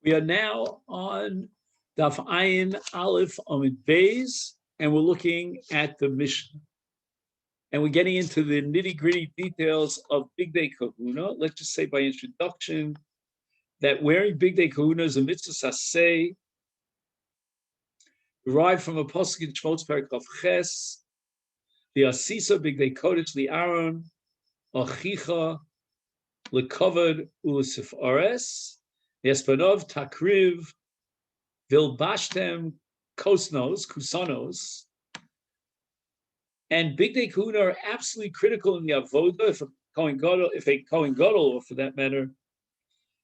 We are now on Daf Ayin Aleph Amid Beis, and we're looking at the Mishnah. And we're getting into the nitty-gritty details of Big Day Kahuna. Let's just say by introduction that wearing Big Day Kahuna is a mitzvah saseh, derived from a pasuk in Shmos Perek Chav Ches, the Asisa Big Day Kodesh the Aaron, Achicha, Lekavod Ulasif Ares, Yespanov Takriv, Vilbashtem Kusanos, and Big Day Kahuna are absolutely critical in the avoda. If a Kohen Gadol, or for that matter,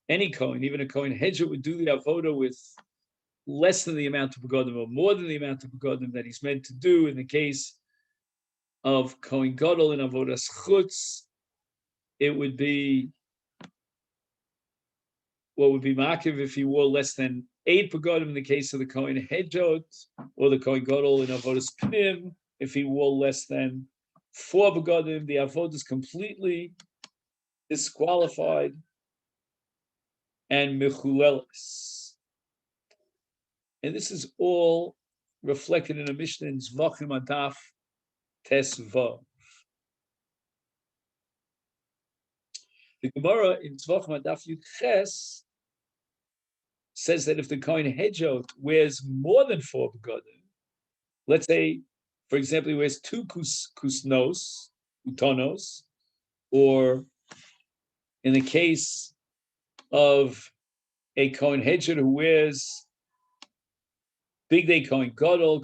any Kohen, even a Kohen Hedger, would do the avoda with less than the amount of begodim or more than the amount of begodim that he's meant to do. In the case of Kohen Gadol in avodas chutz, it would be what would be makiv if he wore less than 8 begodim in the case of the Kohen Hedjot, or the Kohen Gadol in avodas pnim if he wore less than 4 begodim. The avodah is completely disqualified and mechulelis. And this is all reflected in a Mishnah in Zvachim Adaf Tes Vav. The Gemara in Zvachim Adaf Yud Ches says that if the Kohen Hedjot wears more than 4 begodim, let's say, for example, he wears 2 utonos, or in the case of a Kohen Hedjot who wears Big Day Kohen Gadol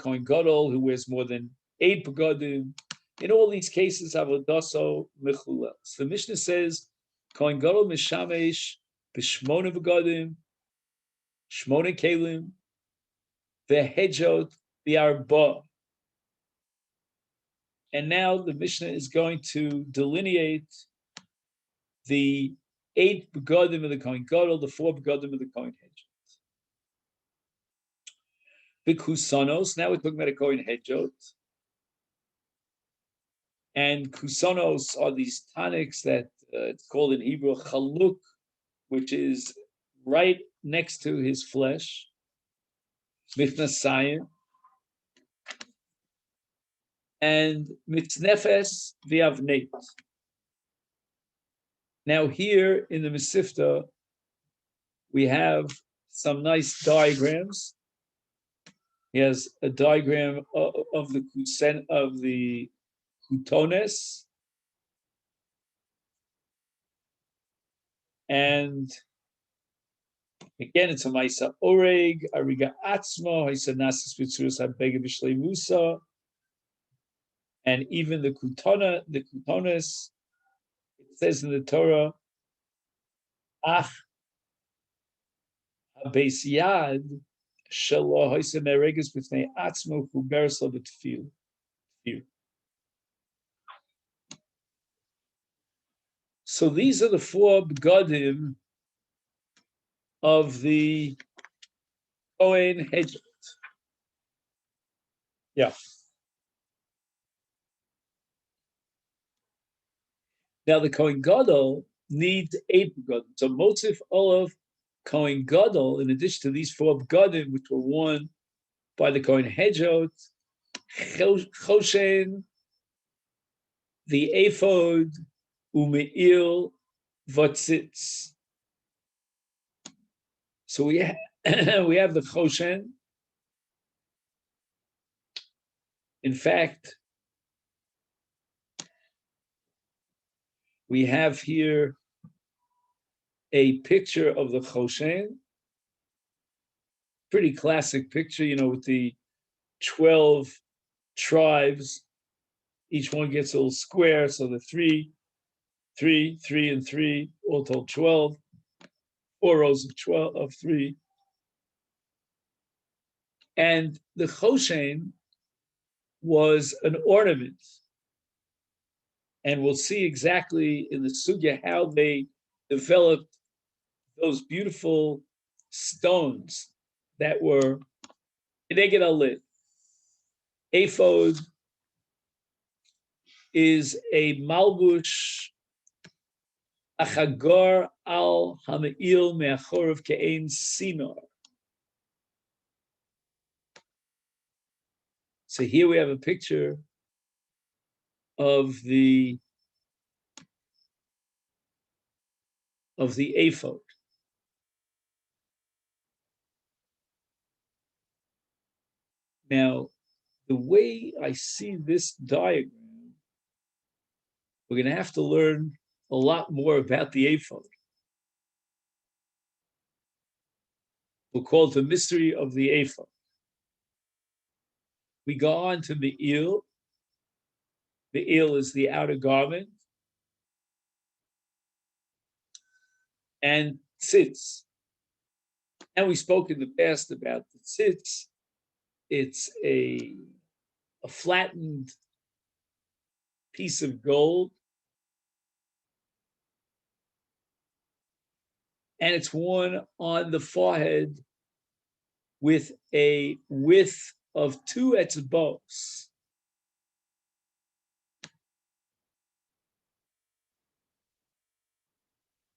who wears more than 8 begodim, in all these cases, avodaso mechulel. So the Mishnah says, Kohen Gadol mishamesh b'shmona begodim, shmona kelim, v'hedjot v'arba. And now the Mishnah is going to delineate the 8 begodim of the Kohen Gadol, the 4 begodim of the Kohen Hedjot. The kusanos, now we're talking about a Kohen Hedjot. And kusanos are these tonics that it's called in Hebrew chaluk, which is right next to his flesh, mithnasayim, and mitznefes v'avneit. Now here in the Masechet, we have some nice diagrams. He has a diagram of the kutones, and again, it's a Maisa Oreg, Ariga Atzmo, Hisanasis Vitsurus Habega Bishlei Musa, and even the kutones, it says in the Torah, Ach Habeis Yad Shelo Hisa Mereges B'fnei Atzmo Hu Bersel B'tfil. So these are the 4 begodim of the Kohen Hedjot. Yeah. Now the Kohen Gadol needs 8 begodim. So Motzif Olav Kohen Gadol, in addition to these 4 begodim, which were worn by the Kohen Hedjot, Choshen, the ephod, Umeil, Vatzitz. So we have the Choshen. In fact, we have here a picture of the Choshen. Pretty classic picture, with the 12 tribes. Each one gets a little square, so the 3, and 3, all told 12. 4 rows of 3. And the Choshen was an ornament. And we'll see exactly in the sugya how they developed those beautiful stones that were neged alit. Ephod is a malbush Achagor al ha'me'il me'achorov ke'ein sinor. So here we have a picture of the ephod. Now, the way I see this diagram, we're going to have to learn a lot more about the ephod. We'll call it the mystery of the ephod. We go on to the eel. The eel is the outer garment. And tzitz. And we spoke in the past about the tzitz. It's a flattened piece of gold. And it's worn on the forehead with a width of 2 etzbos.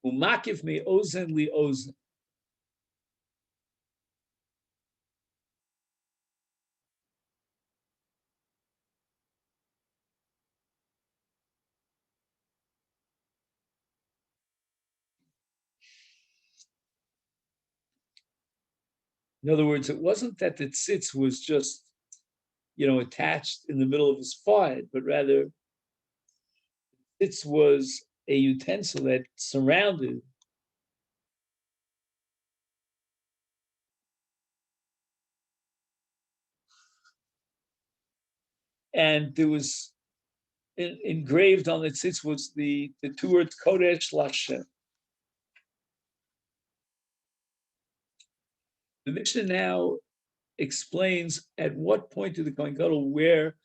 Umakif me ozen li ozen. In other words, it wasn't that the tzitz was just, attached in the middle of his forehead, but rather tzitz was a utensil that surrounded and there was engraved on the tzitz was the 2 words Kodesh Lashem. The Mishnah now explains at what point did the Kohen Gadol wear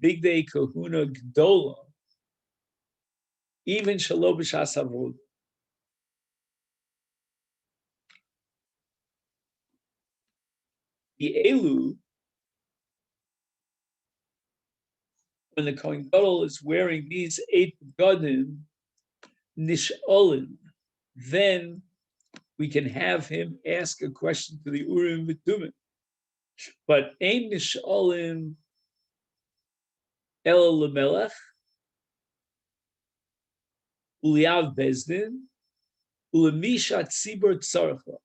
Bigdei Kahuna Gdola, even Shalom B'Shas Avodah. The Elu, when the Kohen Gadol is wearing these 8 begadim, Nisholim, then we can have him ask a question to the Urim V'Tumim. But Ein Nisholim El Lemelech, Uliav Bezdin, Ulemisha Tzibur Tzarcha.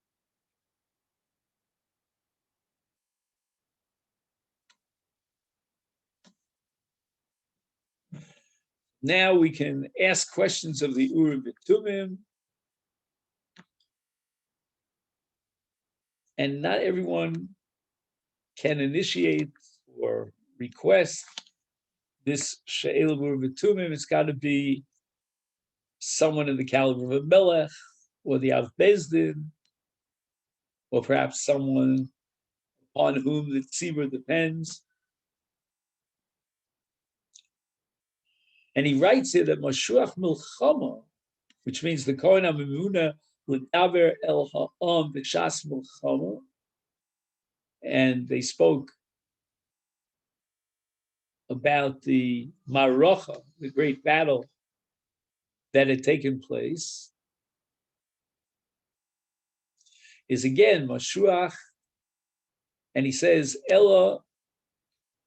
Now we can ask questions of the Urim V'Tumim, and not everyone can initiate or request this She'el Urim V'Tumim. It's got to be someone in the caliber of a Melech, or the Av Bezdin, or perhaps someone on whom the tzibur depends. And he writes here that Mashuach Milchama, which means the Kohen HaMemuna L'daber El Ha'am B'Shas Milchama, and they spoke about the Marocha, the great battle that had taken place, is again Mashuach, and he says, Ella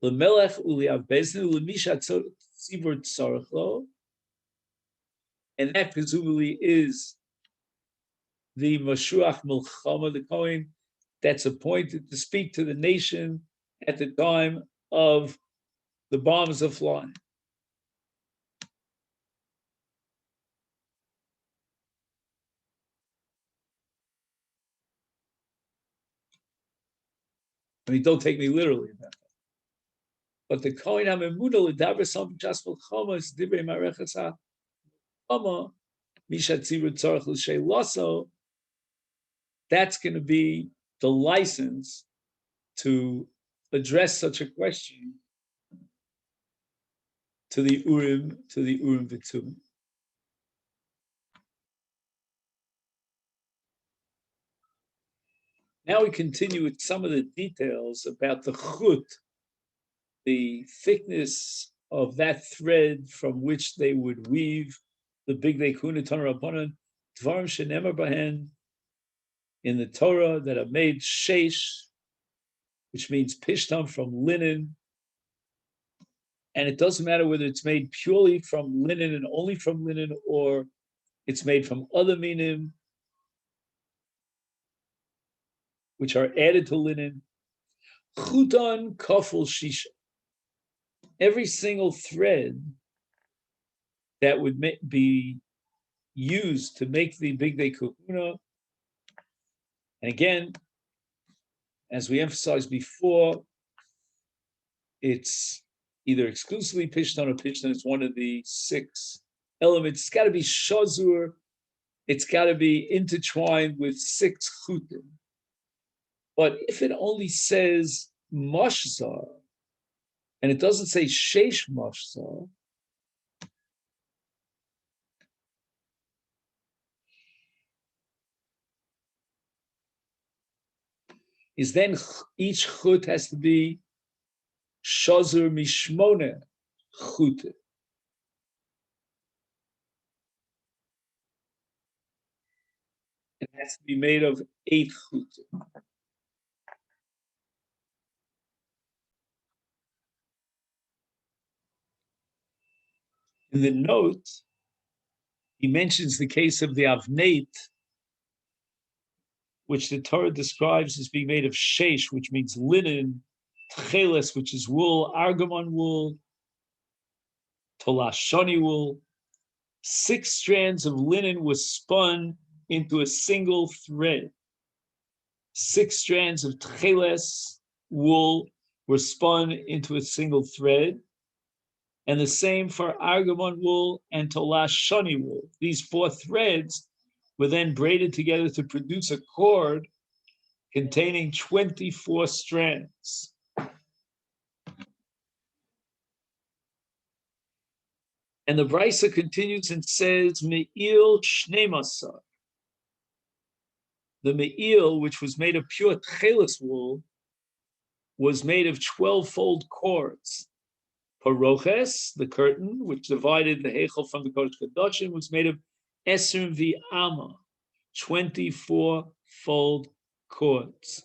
L'melech Uliav Bezdin L'misha Tzibur Tzarcho, and that presumably is the Mashuach Milchama, the Kohen that's appointed to speak to the nation at the time of the bombs are flying. I mean, don't take me literally about that. But the Kohen HaMemuna L'daber Sam B'Shas Milchama is Divrei Mareches HaChama Misha Tzibur Tzarech L'Shei Lasso. That's going to be the license to address such a question to the Urim V'Tumim. Now we continue with some of the details about the chut, the thickness of that thread from which they would weave the big day kuna Tanur Rabbanan, Dvarim shenemar bahen, in the Torah that are made sheish, which means pishtam from linen. And it doesn't matter whether it's made purely from linen and only from linen, or it's made from other minim, which are added to linen. Chutan kafel shisha. Every single thread that would be used to make the big day kahuna. And again, as we emphasized before, it's either exclusively pishtan or pishtan. It's one of the 6 elements. It's got to be shazur. It's got to be intertwined with 6 chutim. But if it only says mashzar, and it doesn't say sheish mashzar, is then each chut has to be shazur mishmone chut. It has to be made of 8 chut. In the note, he mentions the case of the avneit, which the Torah describes as being made of sheish, which means linen, tcheles, which is wool, argamon wool, tolashoni wool. 6 strands of linen was spun into a single thread. 6 strands of tcheles wool were spun into a single thread. And the same for argamon wool and tolashoni wool. These 4 threads were then braided together to produce a cord containing 24 strands. And the Brisa continues and says, Me'il shnemasar. The me'il, which was made of pure tcheles wool, was made of 12-fold cords. Paroches, the curtain, which divided the Heichel from the Kodesh Kodashim, was made of Esrim v'ama, 24-fold cords.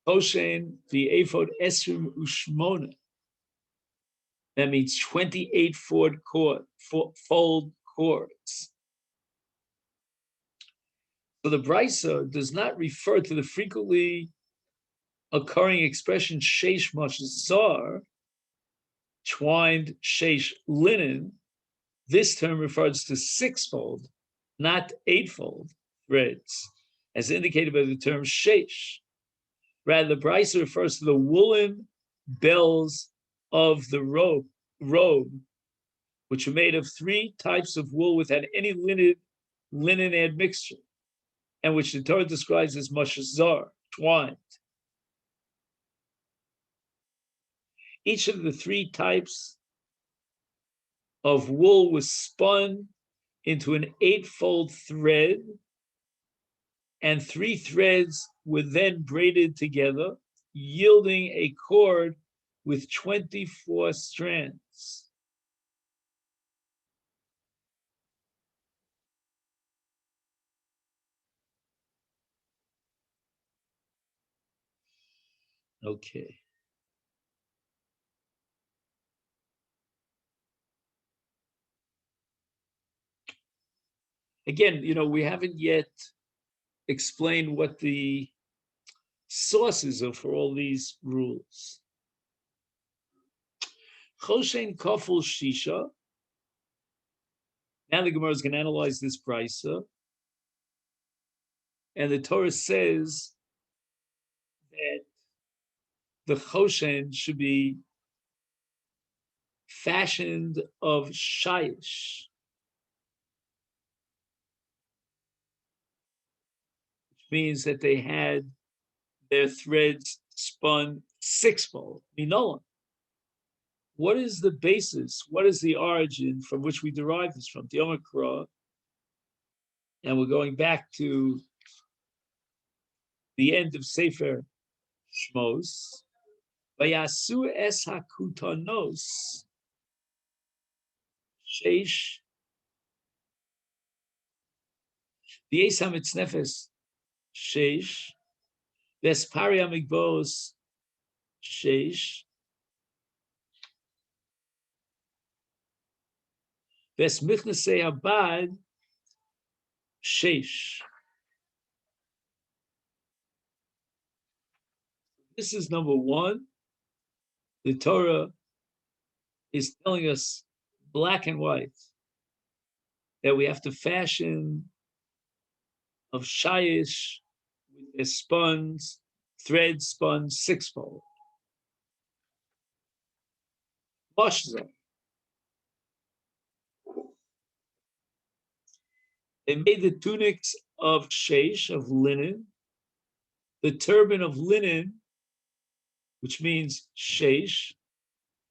Hoshen v'ephod Esrim ushmona. That means 28-fold cords. So the Brisa does not refer to the frequently occurring expression sheish mashzar, twined sheish linen. This term refers to 6-fold, not 8-fold threads, as indicated by the term sheish. Rather, the Brisa refers to the woolen bells of the robe, which are made of 3 types of wool without any linen admixture, and which the Torah describes as mashzar, twined. Each of the 3 types of wool was spun into an 8-fold thread, and 3 threads were then braided together, yielding a cord with 24 strands. Okay. Again, we haven't yet explained what the sources are for all these rules. Choshen kafel shisha. Now the Gemara is going to analyze this brisa, and the Torah says that the choshen should be fashioned of shayish, which means that they had their threads spun 6-fold. Minolan. What is the basis? What is the origin from which we derive this from? The Yoma, and we're going back to the end of Sefer Shmos. Vayasu es hakutanos sheish V'yes hamitznefes sheish, v'espari hamigbos sheish, v'esmichnasei habad sheish. This is number one. The Torah is telling us black and white that we have to fashion of shayish with a spuns, thread spun sixfold. Mashza. They made the tunics of sheish, of linen, the turban of linen, which means sheish,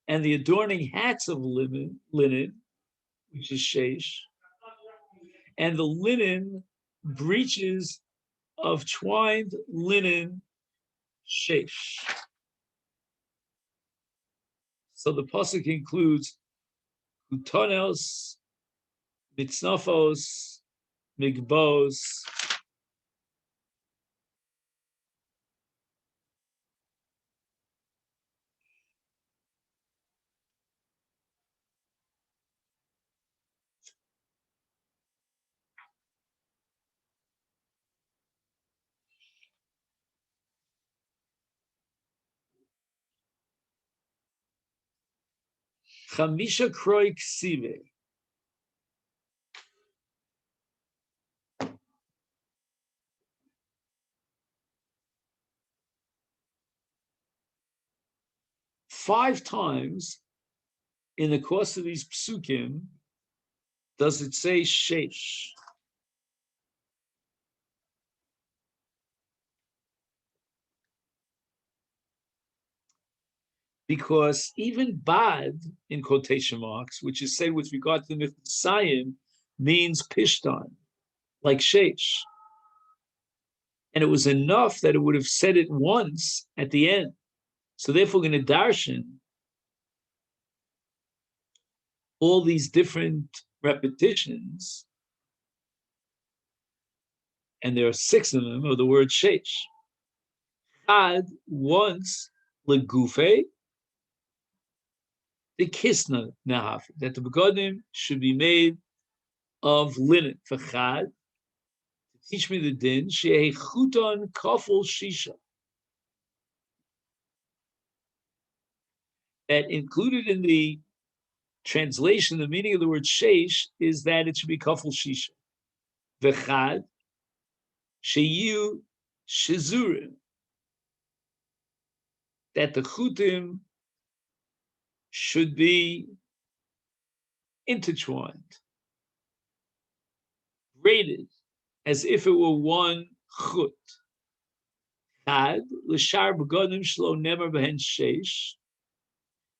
and the adorning hats of linen, which is sheish, and the linen breeches of twined linen sheish. So the pasuk includes utonos, mitznafos, migbos, chamisha kroi ksive. Five times in the course of these psukim does it say sheish. Because even bad, in quotation marks, which is said with regard to the Messiah, means pishtan, like sheish. And it was enough that it would have said it once at the end. So therefore, we're going to darshan all these different repetitions, and there are six of them, of the word sheish. Chad, once, legufe, the kisna nahaf, that the begodim should be made of linen. For chad, to teach me the din, she'ei chuton kafel shisha. That included in the translation, the meaning of the word sheish is that it should be kafel shisha. V'chad, sheyu shizurim, that the chutim should be intertwined, braided, as if it were one chut. Chad, l'shar begodim shlo nemer behen sheish,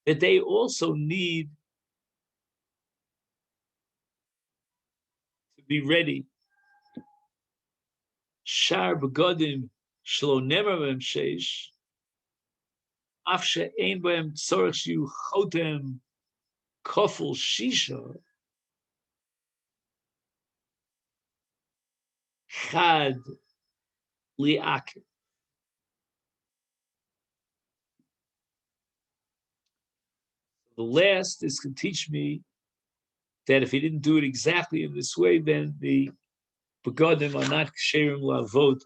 that they also need to be ready. Shar begodim shlo nemer behen sheish, af she'ein b'hem tzorech shiu chotem kofel shisha, chad li'akev. The last is to teach me that if he didn't do it exactly in this way, then the begodim are not ksherim lavod.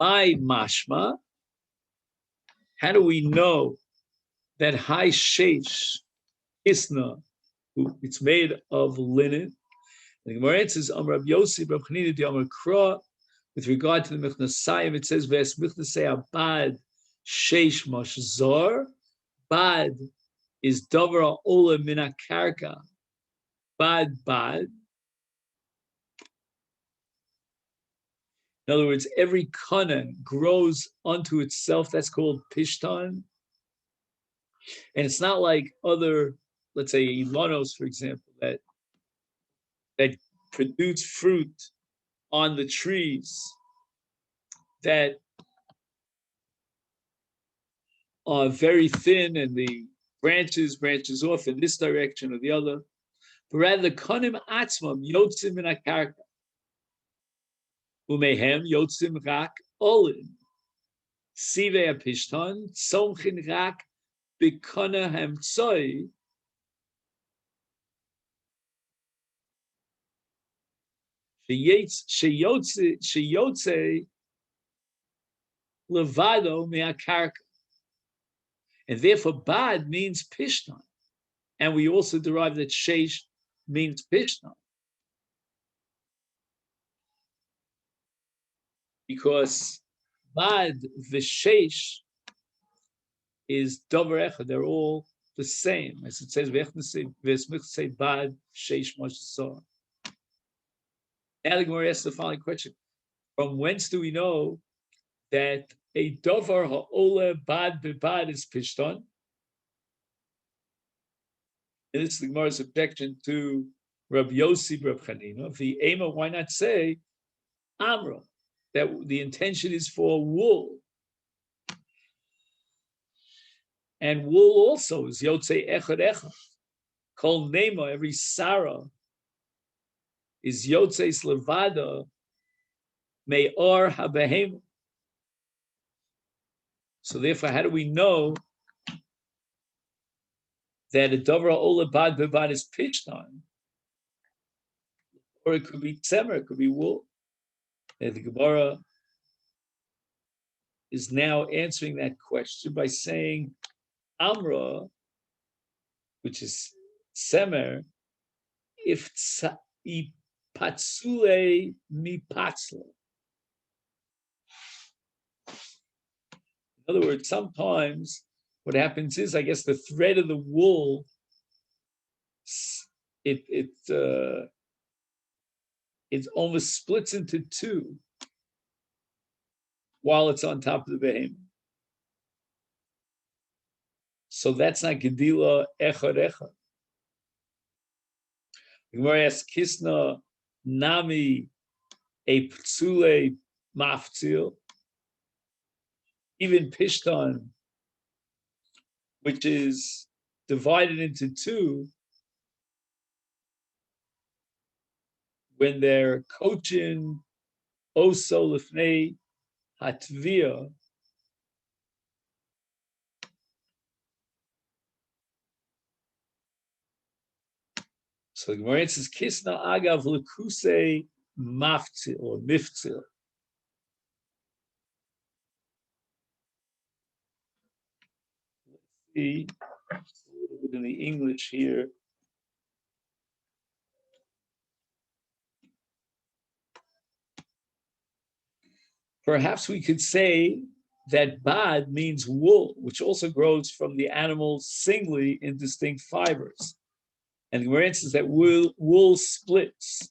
My mashma, how do we know that high sheish isna, it's made of linen? The Gemara says, Amar Rab Yossi, Rab Chanina di Amar Kra, with regard to the Michnasayim, it says, Ves Michnasei Abad Sheish Mashzor. Bad is Davar Ola Mina Karka. Bad. In other words, every kanan grows unto itself. That's called pishtan. And it's not like other, let's say, ilanos, for example, that produce fruit on the trees that are very thin and the branches off in this direction or the other. but rather the konim atzmam yotzim min akarka. Umehem yotzim rak olin. Sive apishton somchin rak bikona hamtsoi. Sheyotze levado me'akarka. And therefore bad means pishton. And we also derive that sheish means pishton. Because bad v'sheish is davar echad. They're all the same. As it says, say bad sheish mashasor. Now the Gemara asks the following question: from whence do we know that a davar ha'ola bad b'bad is pishton? And this is the Gemara's objection to Rabbi Yossi, Rabbi Chanina. The Ema, why not say Amra, that the intention is for wool? And wool also is Yotzei Echad Echad. Kol Nema, every Sarah, is Yotzei Levada Me'or HaBehema. So therefore, how do we know that a davar ola bad b'bad is pitched on? Or it could be tzemer, it could be wool. And the Gemara is now answering that question by saying Amra, which is tzemer, if patzule mi patzle. In other words, sometimes what happens is, I guess, the thread of the wool, it almost splits into two while it's on top of the behemoth. So that's not gedila echad echad. The Gemara asks, Kisna nami a ptsule maftzil, even pishtan, which is divided into two, when they're coaching oso lifnei hatvia, so the Gemara says kisna agav lekuse maftzil or miftzil. Let's see a little bit in the English here. Perhaps we could say that bad means wool, which also grows from the animal singly in distinct fibers. And the Gemara says that wool splits.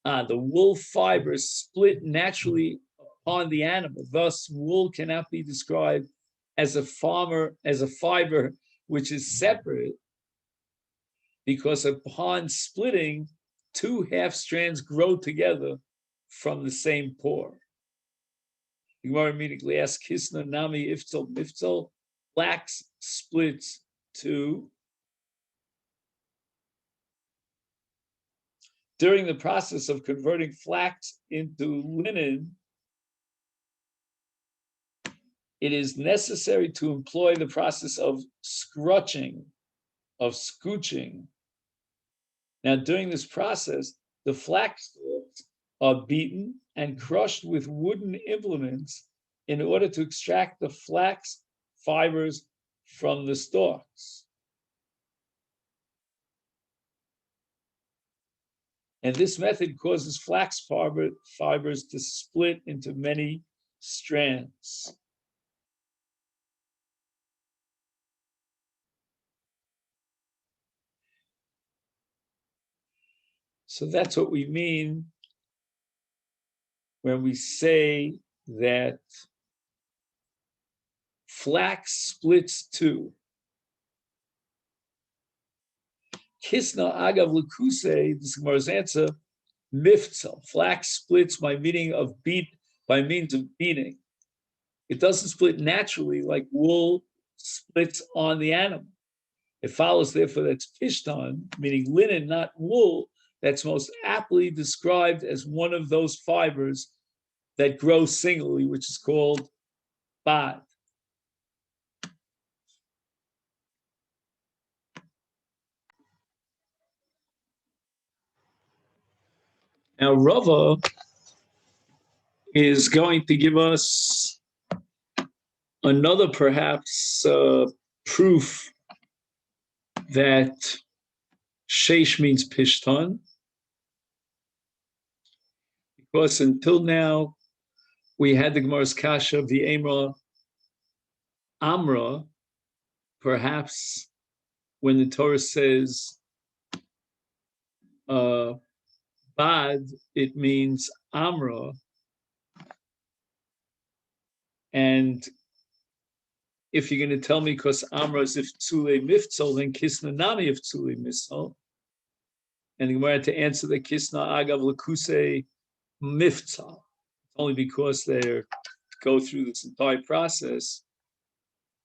The wool fibers split naturally upon the animal. Thus, wool cannot be described as a fiber which is separate, because upon splitting, two half strands grow together from the same pore. The Gemara immediately asks, Kisna nami iftzol miftzol, flax splits two. During the process of converting flax into linen, it is necessary to employ the process of scrutching, of scooching. Now, during this process, the flax stalks are beaten and crushed with wooden implements in order to extract the flax fibers from the stalks. And this method causes flax fibers to split into many strands. So that's what we mean when we say that flax splits two. Kisna agav lekuse, this Gemara's answer, miftzal. Flax splits by means of beating. It doesn't split naturally like wool splits on the animal. It follows, therefore, that's pishtan, meaning linen, not wool, that's most aptly described as one of those fibers that grow singly, which is called bad. Now, Rava is going to give us another, perhaps, proof that sheish means pishtan, because until now we had the Gemara's kasha of the Amra, perhaps when the Torah says bad, it means Amra, and if you're going to tell me because Amra is if Tzule Miftzol, then Kisna Nami if Tzule Miftzol. And the Gemara had to answer the Kisna Agav Lakuse Miftzal, only because they go through this entire process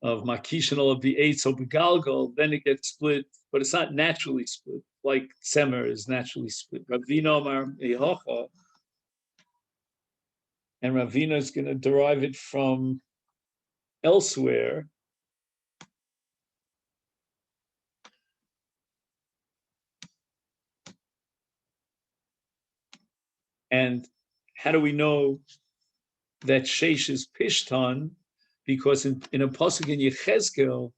of Makishanal of the Eitz of Begalgal, then it gets split, but it's not naturally split, like Tzemer is naturally split. Ravina Amar Ehocha, and Ravina is going to derive it from elsewhere. And how do we know that Sheish is Pishtan? Because in a pasuk in Yechezkel,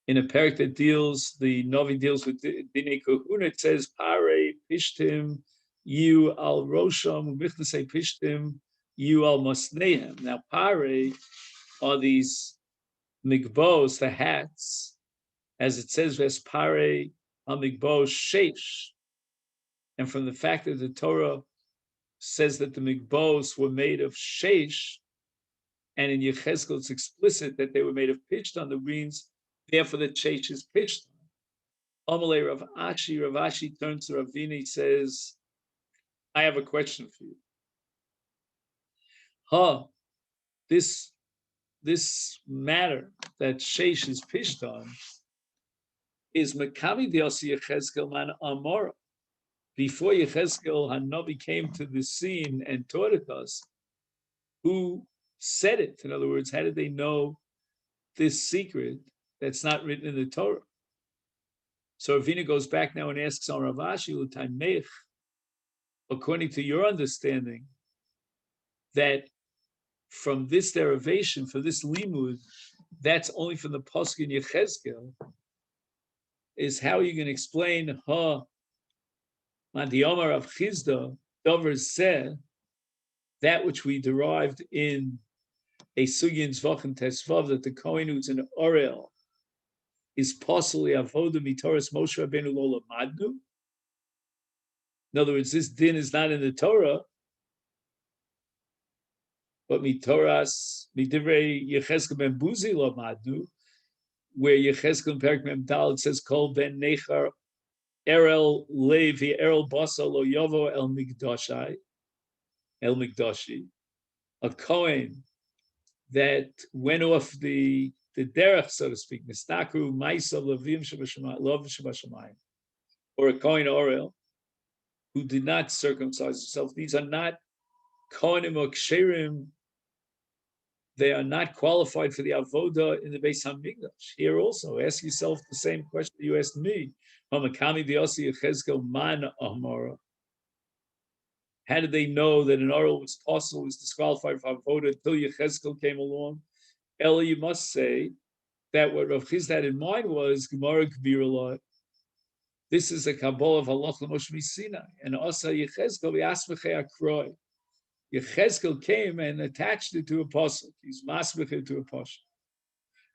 in a parak that deals, the Novi deals with Dinei Kahuna, it says, Pare Pishtim, you al Rosham, say Pishtim, you al Masnehem. Now, Pare are these migbos, the hats, as it says, Ves Pare al migbos Sheish. And from the fact that the Torah says that the migbos were made of sheish, and in Yechezkel it's explicit that they were made of pishtan, the means, therefore the sheish is pishtan. Amalei Rav Ashi turns to Ravini, says, I have a question for you. This matter that sheish is pishtan is Makami Diosi Yechezkel man Amora. Before Yechezkel Hanavi came to the scene and taught it us, who said it? In other words, how did they know this secret that's not written in the Torah? So Ravina goes back now and asks on Rav Ashi, according to your understanding, that from this derivation, for this limud, that's only from the pasuk in Yechezkel, is how you can explain Mandiyomar of Chizda, Dover Zeh, that which we derived in a Sugin Zvachim Tesvav, that the Kohen who's an Orel is possibly Avoda Mitoras Moshe Rabbeinu Lo Lamadnu. In other words, this din is not in the Torah, but Mitoras Midivrei Yechezkel Ben Buzi Lo Lamadnu, where Yechezkel in Perek Mem Dal it says Kol Ben Nechar Erel Levi Erel Basa Lo Yovo El Migdoshai El Migdoshi, a Kohen that went off the derech, so to speak, mistakru ma'isa levim shabashamayim, or a Kohen Orel who did not circumcise himself. These are not Kohanim or Ksherim. They are not qualified for the avoda in the Beis Hamikdash. Here also, ask yourself the same question you asked me. Hamakami diyosi yechezkel man amora. How did they know that an Orel was possible, was disqualified for avoda until Yechezkel came along? Ella, you must say that what Rav Chizda had in mind was Gemara Kbir lot. This is a Kabbalah of Halach L'Moshe Sinai, and Asa Yechezkel v'Asmechei Akroi. Yechezkel came and attached it to a pasuk. He's masmechet to a pasuk.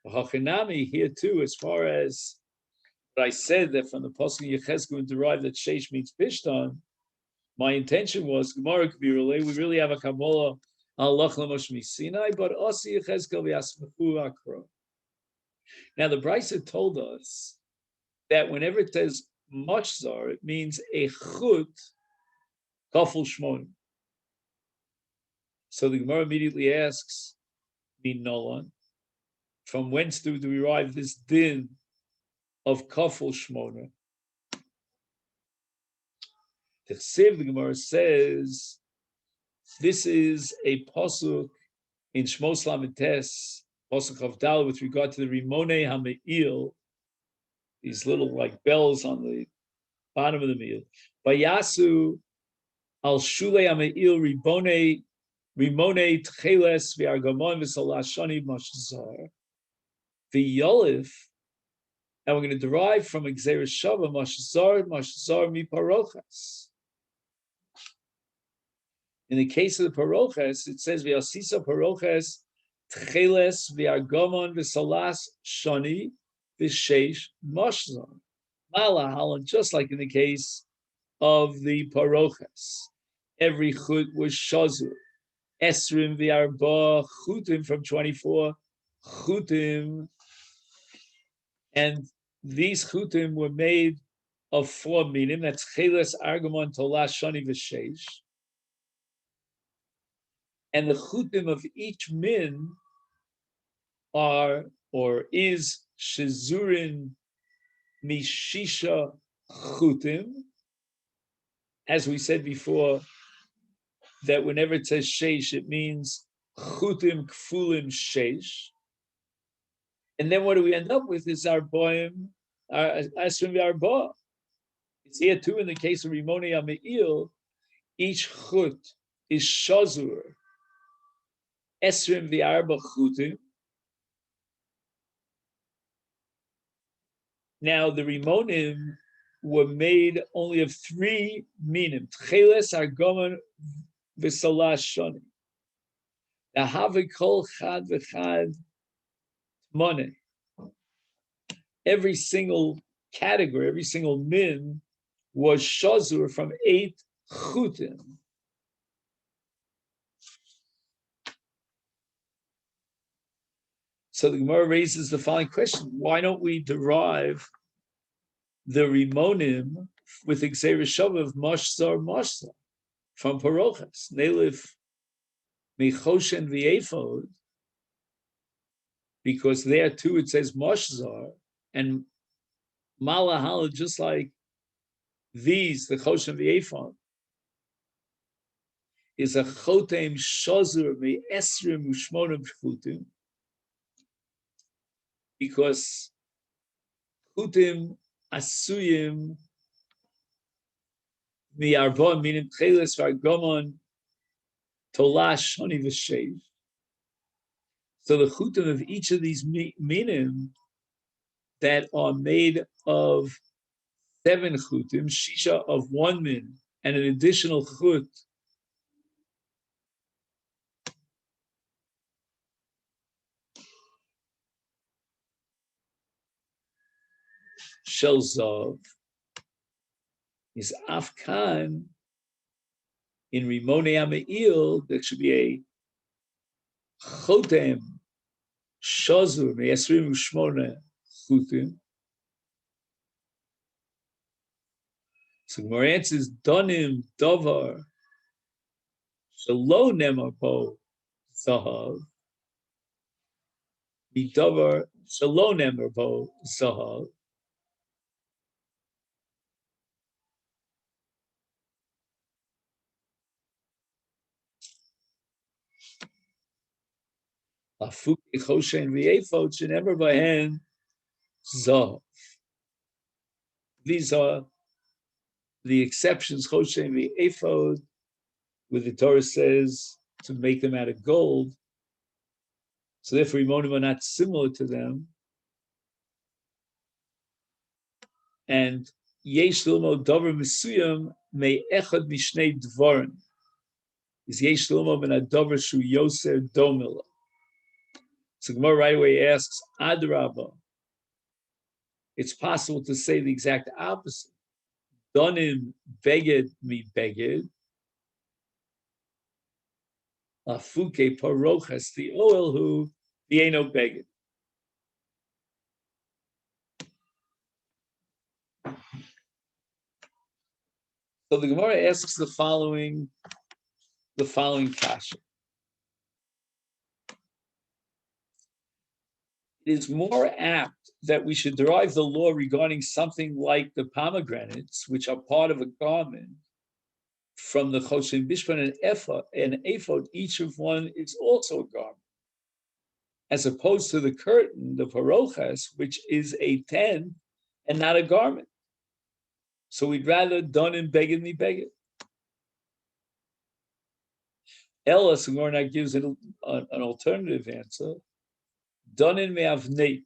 Hachinami here too, as far as what I said that from the pasuk Yechezkel we derive that sheish means pishtan. My intention was Gemara Kbir lot. We really have a Kabbalah Halach L'Moshe Sinai, but Asa Yechezkel v'Asmechei Akroi. Now the Brisa told us that whenever it says machzar, it means a chut kafel shmon. So the Gemara immediately asks, Min Nolan, from whence do we derive this din of Kaful Shmona. The Chsiv, the Gemara says, this is a pasuk in Shmos Lamites, pasuk of Dal, with regard to the Rimone HaMe'il, these little like bells on the bottom of the meal. Vayasu al Shulei HaMe'il Rimone Tcheles V'Argamon V'Salashani Mashzar V'Yolif, and we're going to derive from Gzeres Shava Mashzar Mi Parochas. In the case of the paroches, it says v'asisa paroches tcheles v'argomon v'salas shani v'sheish mashzon malahalan. Just like in the case of the paroches, every chut was shazur esrim v'arba chutim, from 24 chutim, and these chutim were made of 4 minim. That's cheles, argomon, tolas, shani v'sheish. And the chutim of each min are, or is, shezurin mishisha chutim. As we said before, that whenever it says sheish, it means chutim kfulim sheish. And then what do we end up with is arboim, asrim v'arba. It's here too in the case of Rimoni HaMe'il, each chut is shazur esrim v'arba chutim. Now the Rimonim were made only of 3 minim: tcheles, argomon, v'salas shani. The havikol chad v'chad money. Every single category, every single min was shazur from 8 chutim. So the Gemara raises the following question: why don't we derive the Rimonim with Gzeres Shava of Mashzar from Parochas? Nelif Mechoshen V'Ephod, because there too it says Mashzar, and Malahal, just like these, the Choshen V'Ephod, is a Chotem Shazur Me'esrim U'Shmonim Chutim, because chutim asuyim mi'arba minim tcheles v'argomon tolash shani v'sheiv. So the chutim of each of these minim that are made of 7 chutim, shisha of 1 min, and an additional chut shel zav, is afkan in Rimone HaMe'il. There should be a chotem shazur me'esrim u'shmona chutim. So Gemara answers, donim davar shelo nemar po zahav midavar shelo nemar po zahav. Afuk choshen v'efod shenemer bahen zahav. These are the exceptions, choshen v'efod, where the Torah says to make them out of gold. So therefore, Rimonim are not similar to them. And yesh l'ilmo davar mesuyam me echad mishnei dvarim. Is yesh l'ilmo ben adavar shu yoser domila. So Gemara right away asks, Adrabah, it's possible to say the exact opposite. Donim beged mi beged. Afuke parochas the oil who the eno beged. So the Gemara asks the following kasha. it is more apt that we should derive the law regarding something like the pomegranates, which are part of a garment, from the choshen bishpan and ephod, each of one is also a garment, as opposed to the curtain, the parochas, which is a tent and not a garment. So we'd rather done in beged mi beged. Ella Sigorna gives an alternative answer. Done in me'avneit.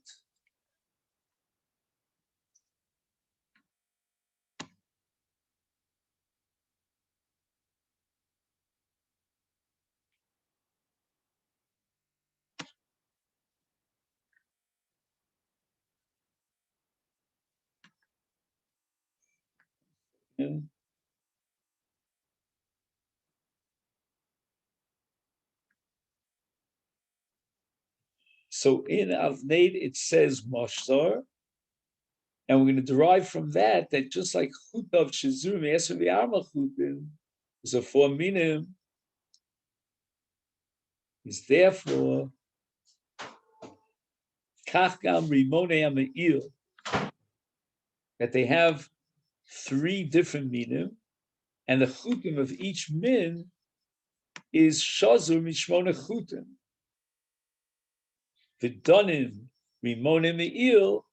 Yeah. So in Avneit it says Moshzar, and we're going to derive from that just like Chutav Shizurim Eser V'Arma Chutim is a 4 minim, is therefore Kach Gam Rimonei HaMe'il, that they have 3 different minim, and the chutim of each min is Shazur Mishmona Chutim. V'Donim Rimonei Me'il,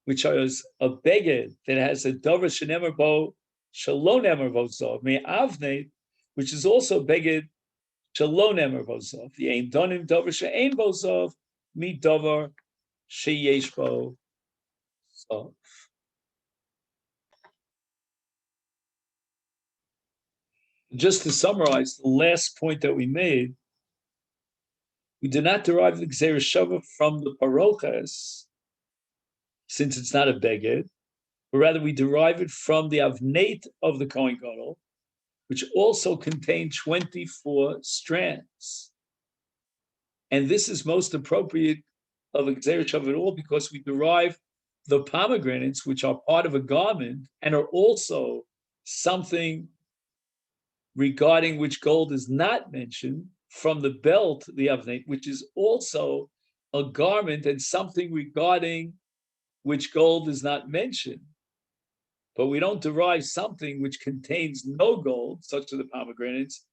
which is a beged that has a davar shenemer bo shalom nemer bo zov me'avnei, which is also beged shalom nemer bo zov. The ein donim davar she'ein bo zov mi davar sheyesh bo zov. Just to summarize the last point that we made, we do not derive the gzeira shava from the parochas, since it's not a beged, but rather we derive it from the avneit of the Kohen Gadol, which also contain 24 strands. And this is most appropriate of a Gzeira Shav at all because we derive the pomegranates, which are part of a garment and are also something regarding which gold is not mentioned, from the belt, the avneit, which is also a garment and something regarding which gold is not mentioned. But we don't derive something which contains no gold, such as the pomegranates,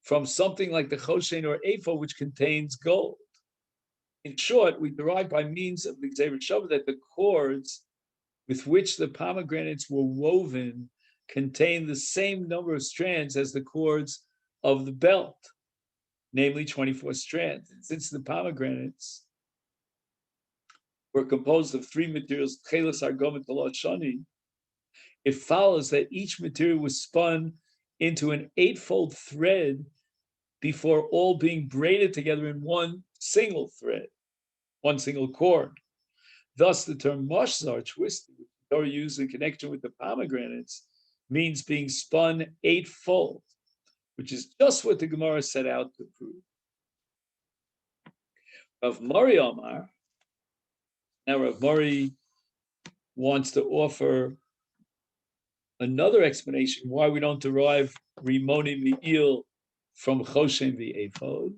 from something like the choshen or ephod, which contains gold. In short, we derive by means of the Gzeira Shava that the cords with which the pomegranates were woven contain the same number of strands as the cords of the belt, namely 24 strands. And since the pomegranates were composed of 3 materials, chelas, argom, and talat shani, it follows that each material was spun into an 8-fold thread before all being braided together in one single thread, one single cord. Thus, the term moshzar, twisted, which the Torah used in connection with the pomegranates, means being spun 8-fold, which is just what the Gemara set out to prove. Rav Mori Omar, now Rav Mori wants to offer another explanation why we don't derive Rimoni Mi'il from Choshen v'Ephod.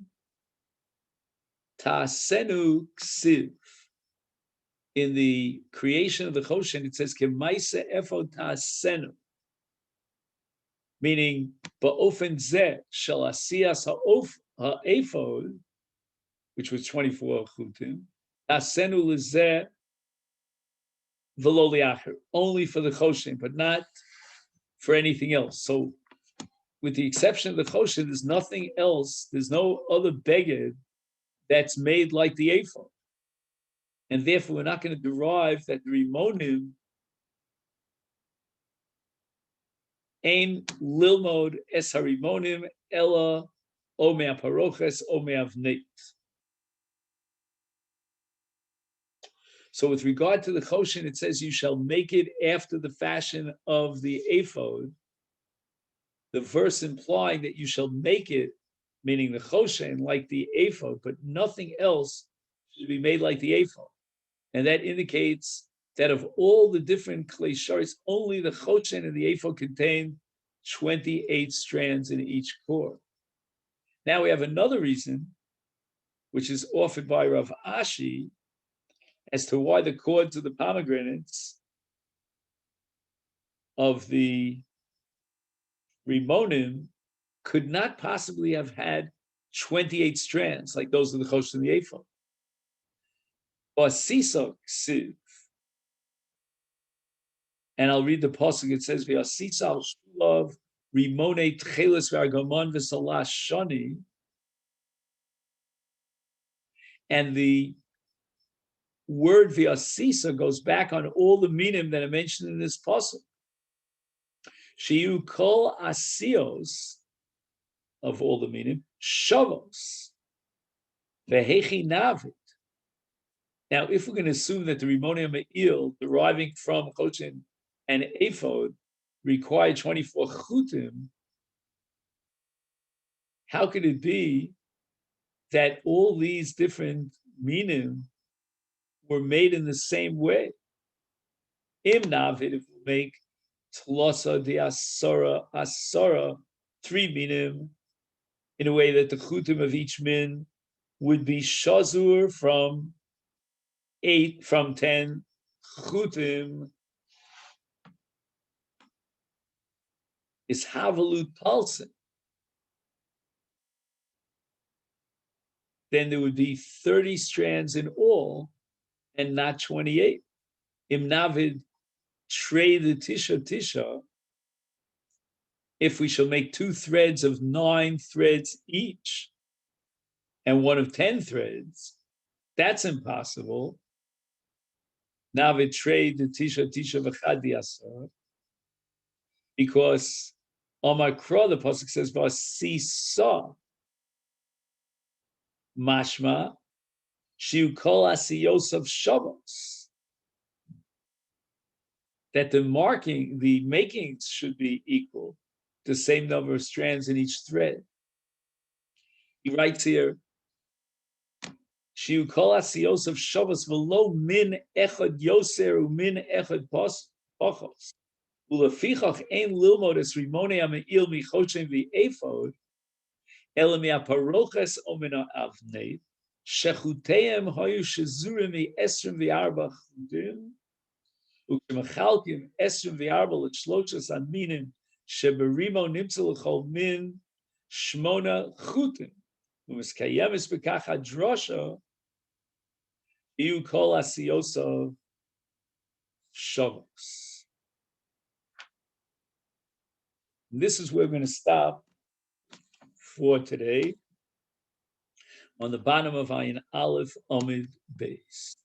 Ta'asenu ksiv. In the creation of the Choshen, it says Kemaise Ephod ta'asenu, meaning Ba'ofen zeh shel asiyas ha'ephod, which was 24 chutim, ta'asenu lezeh v'lo li'acher, only for the Choshen, but not for anything else. So, with the exception of the choshen, there's nothing else. There's no other beged that's made like the ephod, and therefore we're not going to derive that the rimonim ein lilmod es harimonim ella o me'aparoches o me'avneit. So, with regard to the choshen, it says you shall make it after the fashion of the ephod. The verse implying that you shall make it, meaning the choshen, like the ephod, but nothing else should be made like the ephod. And that indicates that of all the different klei sharis, only the choshen and the ephod contain 28 strands in each cord. Now we have another reason, which is offered by Rav Ashi, as to why the cords of the pomegranates of the Rimonim could not possibly have had 28 strands like those of the Chosh and the Ephod. Or Sisa Ksiv. And I'll read the pasuk. It says, "V'asisa al shulav rimone tchelis v'argamon v'salash shani." And the word v'asisa goes back on all the minim that are mentioned in this pasuk. Shiu kol asios of all the minim shavos v'hechi navit. Now, if we're going to assume that the Rimonim Me'il deriving from Chochin and Ephod require 24 chutim, how could it be that all these different minim were made in the same way? Im Navid, if we make Tlosa de Asara, 3 minim, in a way that the chutim of each min would be shazur from 10 chutim, is Havalut Palsin. Then there would be 30 strands in all and not 28. Im Navid Trey the Tisha, if we shall make 2 threads of 9 threads each and one of 10 threads, that's impossible. Navid Trey the Tisha v'chad diasar, because Omar Kra, the pasuk says, "Vasisa mashma shiu kol asiyos of shavos," that the makings should be equal, the same number of strands in each thread. He writes here, "Shiu kol asiyos of shavos v'lo min echad yoser u'min echad pachos." Ulefichach ein lilmod es rimone ameil michoshem v'efod ela mi'aparoches o min ha'avnei shechuteim hayu shezurim v'esrim v'arba chudim uk'mechalkim esrim v'arba l'shloshas aminim sheberimo nimtza l'chol min shmona chutim u'miskayemis b'kach hadrasha iu kol asiyosav shavos. This is where we're going to stop for today, on the bottom of Ayin Aleph Amid Beis.